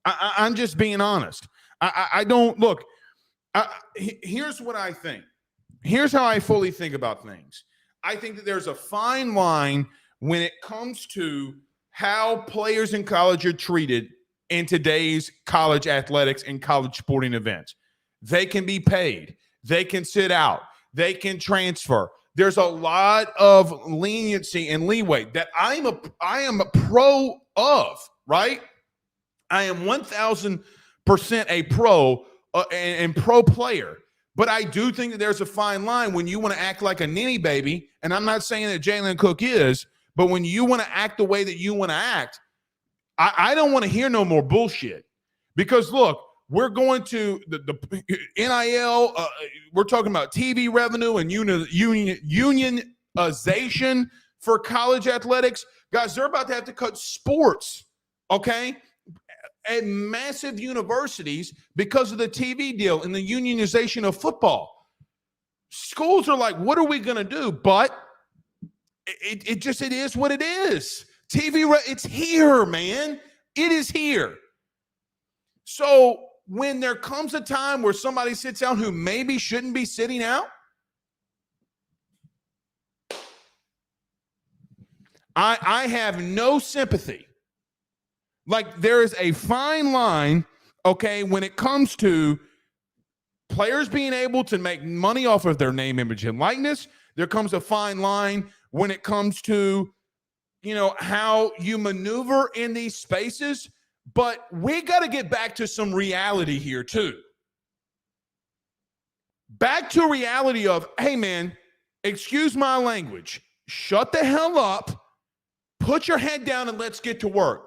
I'm just being honest. I don't – look, here's what I think. Here's how I fully think about things. I think that there's a fine line when it comes to how players in college are treated in today's college athletics and college sporting events. They can be paid. They can sit out. They can transfer. There's a lot of leniency and leeway that I am a pro of, right? I am 1,000% a pro and pro player. But I do think that there's a fine line when you want to act like a ninny baby, and I'm not saying that Jalen Cook is, but when you want to act the way that you want to act, I don't want to hear no more bullshit. Because, look, we're going to the NIL, we're talking about TV revenue and unionization for college athletics. Guys, they're about to have to cut sports, okay, at massive universities because of the TV deal and the unionization of football. Schools are like, what are we going to do? But it is what it is. It's here, man. It is here. So when there comes a time where somebody sits out who maybe shouldn't be sitting out, I have no sympathy. Like, there is a fine line, okay, when it comes to players being able to make money off of their name, image, and likeness. There comes a fine line when it comes to, you know, how you maneuver in these spaces. But we got to get back to some reality here, too. Back to reality of, hey, man, excuse my language. Shut the hell up. Put your head down and let's get to work.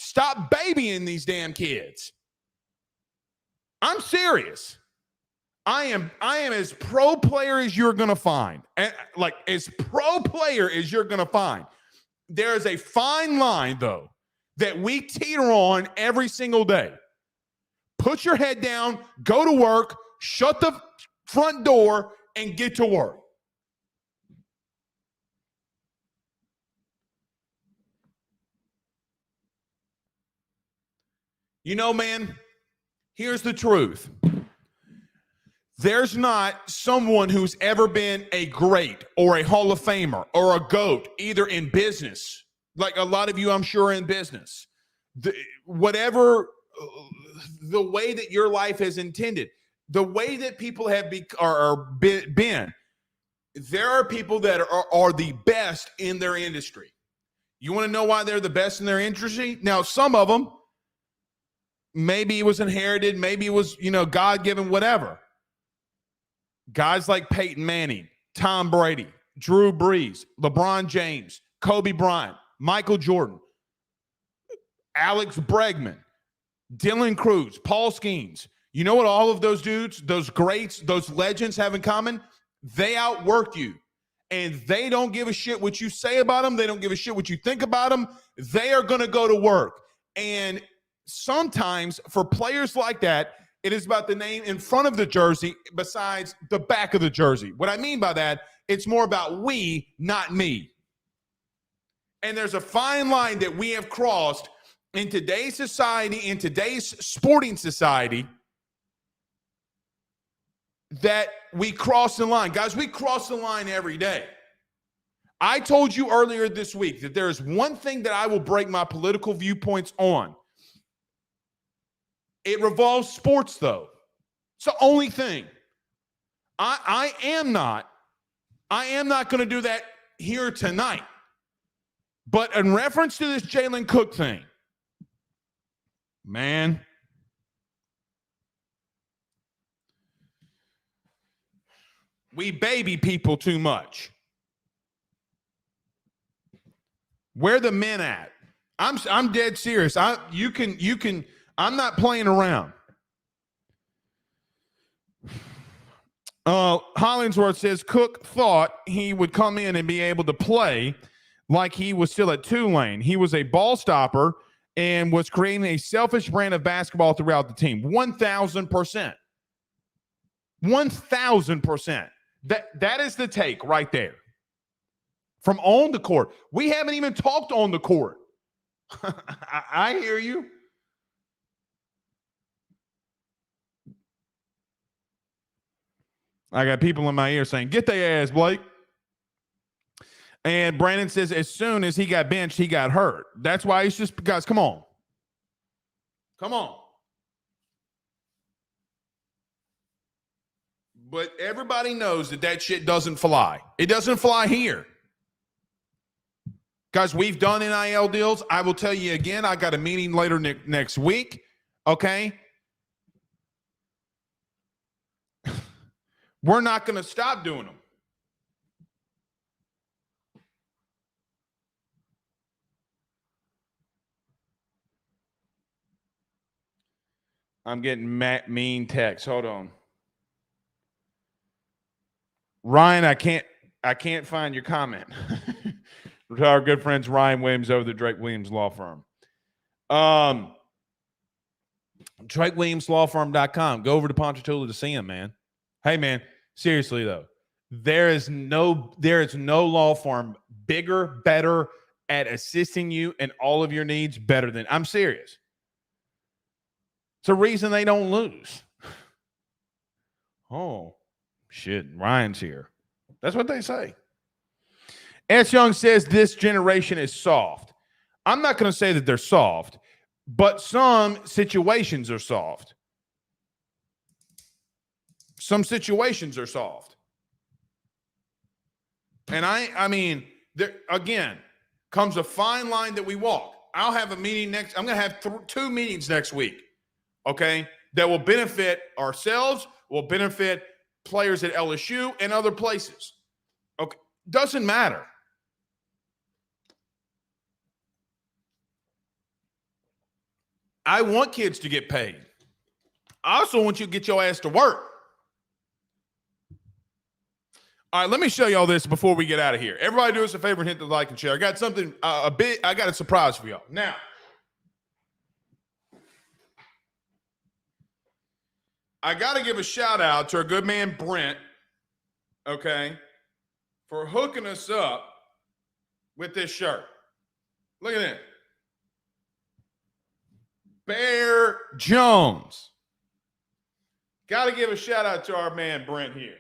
Stop babying these damn kids. I'm serious. I am as pro player as you're going to find. And like, as pro player as you're going to find. There is a fine line, though, that we teeter on every single day. Put your head down, go to work, shut the front door, and get to work. You know, man, here's the truth. There's not someone who's ever been a great or a Hall of Famer or a GOAT, either in business, like a lot of you, I'm sure, in business. Whatever the way that your life is intended, the way that people have been, there are people that are the best in their industry. You want to know why they're the best in their industry? Now, some of them, maybe it was inherited, maybe it was, God-given, whatever. Guys like Peyton Manning, Tom Brady, Drew Brees, LeBron James, Kobe Bryant, Michael Jordan, Alex Bregman, Dylan Cruz, Paul Skeens. You know what all of those dudes, those greats, those legends have in common? They outwork you. And they don't give a shit what you say about them. They don't give a shit what you think about them. They are going to go to work. And sometimes for players like that, it is about the name in front of the jersey besides the back of the jersey. What I mean by that, it's more about we, not me. And there's a fine line that we have crossed in today's society, in today's sporting society, that we cross the line. Guys, we cross the line every day. I told you earlier this week that there is one thing that I will break my political viewpoints on. It revolves sports, though. It's the only thing. I am not going to do that here tonight. But in reference to this Jalen Cook thing, man, we baby people too much. Where the men at? I'm dead serious. I'm not playing around. Hollingsworth says Cook thought he would come in and be able to play like he was still at Tulane. He was a ball stopper and was creating a selfish brand of basketball throughout the team. 1,000%. 1,000%. That is the take right there. From on the court. We haven't even talked on the court. I hear you. I got people in my ear saying, get their ass, Blake. And Brandon says, as soon as he got benched, he got hurt. That's why he's just, guys, come on. Come on. But everybody knows that shit doesn't fly. It doesn't fly here. Guys, we've done NIL deals. I will tell you again, I got a meeting later next week, okay? We're not going to stop doing them. I'm getting mean text. Hold on. Ryan, I can't find your comment. To our good friends Ryan Williams over the Drake Williams Law Firm. DrakeWilliamsLawFirm.com. Go over to Ponchatoula to see him, man. Hey, man, seriously, though. There is no law firm bigger, better at assisting you in all of your needs better than. I'm serious. It's a reason they don't lose. Oh, shit. Ryan's here. That's what they say. S. Young says this generation is soft. I'm not going to say that they're soft, but some situations are soft. Some situations are soft. And I mean, there again comes a fine line that we walk. I'll have a meeting I'm going to have 2 meetings next week, okay, that will benefit ourselves, will benefit players at LSU and other places. Okay, doesn't matter. I want kids to get paid. I also want you to get your ass to work. All right, let me show y'all this before we get out of here. Everybody do us a favor and hit the like and share. I got something, I got a surprise for y'all. Now, I got to give a shout out to our good man Brent, okay, for hooking us up with this shirt. Look at this. Bear Jones. Got to give a shout out to our man Brent here.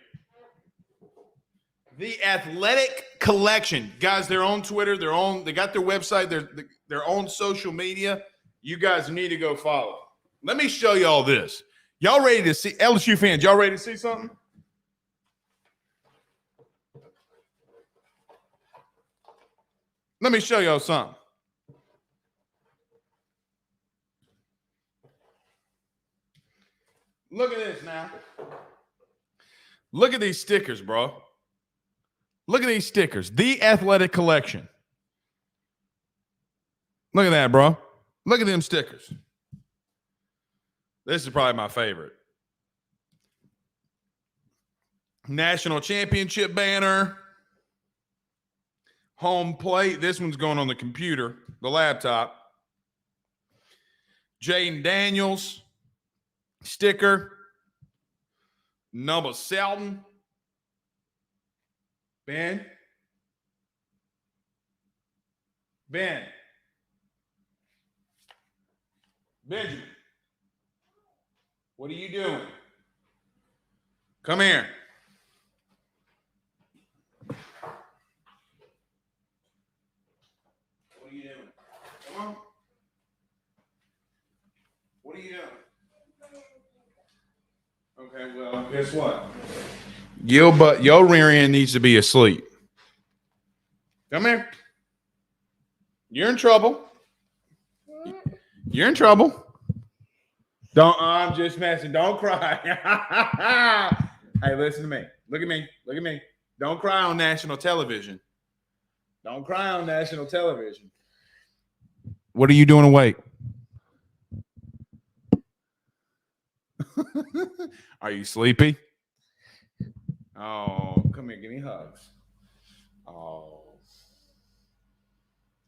The Athletic Collection. Guys, they're on Twitter. They got their website. They're on social media. You guys need to go follow. Let me show y'all this. Y'all ready to see, LSU fans, y'all ready to see something? Let me show y'all something. Look at this now. Look at these stickers, bro. Look at these stickers. The Athletic Collection. Look at that, bro. Look at them stickers. This is probably my favorite. National championship banner. Home plate. This one's going on the computer, the laptop. Jaden Daniels. Sticker. Number Selton. Ben. Benjamin. What are you doing? Come here. What are you doing? Come on. What are you doing? Okay, well, guess what? Your rear end needs to be asleep. Come here. You're in trouble. You're in trouble. Don't. I'm just messing. Don't cry. Hey, listen to me. Look at me. Look at me. Don't cry on national television. Don't cry on national television. What are you doing awake? Are you sleepy? Oh, come here. Give me hugs. Oh.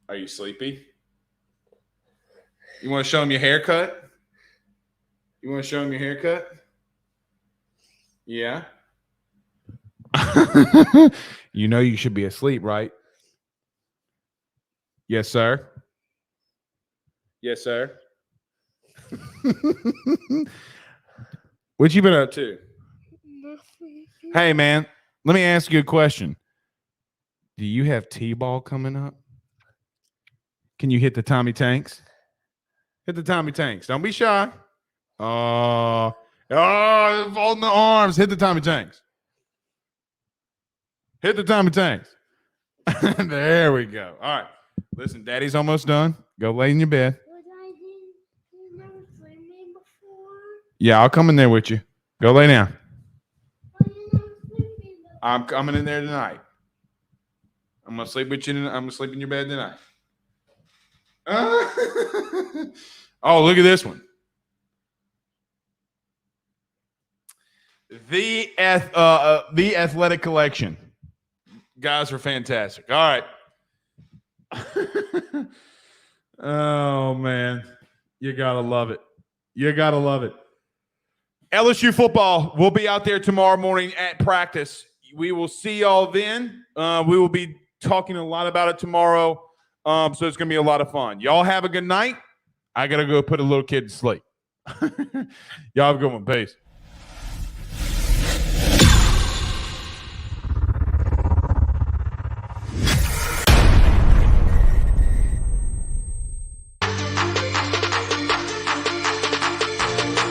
Are you sleepy? You want to show him your haircut? You want to show him your haircut? Yeah. You know you should be asleep, right? Yes, sir. Yes, sir. What you been up Two. Hey, man, let me ask you a question. Do you have T-ball coming up? Can you hit the Tommy Tanks? Hit the Tommy Tanks. Don't be shy. Folding the arms. Hit the Tommy Tanks. Hit the Tommy Tanks. There we go. All right. Listen, Daddy's almost done. Go lay in your bed. Yeah, I'll come in there with you. Go lay down. I'm coming in there tonight. I'm gonna sleep with you. I'm gonna sleep in your bed tonight. Oh, look at this one. The Athletic Collection. Guys are fantastic. All right. Oh, man. You got to love it. You got to love it. LSU football will be out there tomorrow morning at practice. We will see y'all then. We will be talking a lot about it tomorrow. So it's going to be a lot of fun. Y'all have a good night. I got to go put a little kid to sleep. Y'all have a good one. Peace.